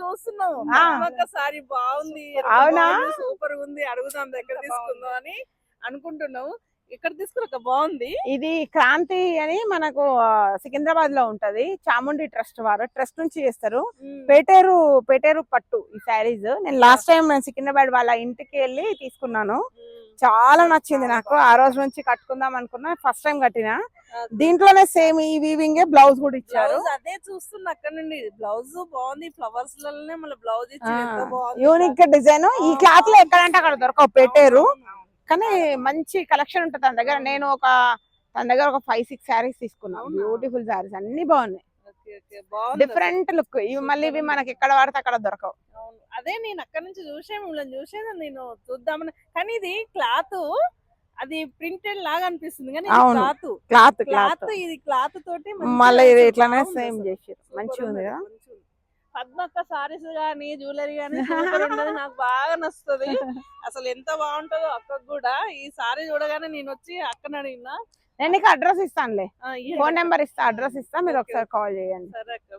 చూస్తున్నాం సారీ బాగుంది, అవునా? సూపర్ ఉంది, అడుగుదాం దగ్గర తీసుకుందాం అని అనుకుంటున్నావు. ఇక్కడ తీసుకున్నాక బాగుంది. ఇది క్రాంతి అని మనకు సికింద్రాబాద్ లో ఉంటది, చాముండి ట్రస్ట్ వారు ట్రస్ట్ నుంచి చేస్తారు. పేటేరు పట్టు ఈ శారీస్. నేను లాస్ట్ టైం సికింద్రాబాద్ వాళ్ళ ఇంటికి వెళ్ళి తీసుకున్నాను, చాలా నచ్చింది నాకు. ఆ రోజు నుంచి కట్టుకుందాం అనుకున్నా, ఫస్ట్ టైం కట్టినా. దీంట్లోనే సేమ్ ఈ వీవింగ్ బ్లౌజ్ కూడా ఇచ్చారు. అదే చూస్తున్నా అక్కడ నుండి, బ్లౌజ్ బాగుంది, ఫ్లవర్స్ లోనే మళ్ళీ బ్లౌజ్ ఇచ్చి యూనిక్ గా డిజైన్. ఈ క్లాత్ లో ఎక్కడంటే అక్కడ దొరకవు, పెట్టారు. కానీ మంచి కలెక్షన్ ఉంటుంది తన దగ్గర. నేను తన దగ్గర ఒక 5-6 శారీస్ తీసుకున్నాను, బ్యూటిఫుల్ శారీస్, అన్ని బాగున్నాయి, డిఫరెంట్ లుక్. ఇవి మళ్ళీ ఇవి మనకి ఎక్కడ వాడితే అక్కడ దొరకవు. అదే నేను అక్కడ నుంచి చూసేది నేను చూద్దామని. కానీ ఇది క్లాత్, అది ప్రింటెడ్ లాగా అనిపిస్తుంది కానీ క్లాత్ ఇది క్లాత్ తోటి మళ్ళీ ఇది ఇట్లానే సేమ్ చేసారు, మంచిగా ఉంది కదా. పద్మక్క సారీస్ గానీ జ్యువెలరీ గానీ సూపర్ ఉండదు, నాకు బాగా నచ్చుతుంది. అసలు ఎంత బాగుంటుందో అక్కకు కూడా. ఈ సారీ చూడగానే నేను వచ్చి అక్కని అడిగినా. నేను నీకు అడ్రస్ ఇస్తానులే, ఫోన్ నెంబర్ ఇస్తా, అడ్రస్ ఇస్తా, మీరు ఒకసారి కాల్ చేయండి. సరే అక్క.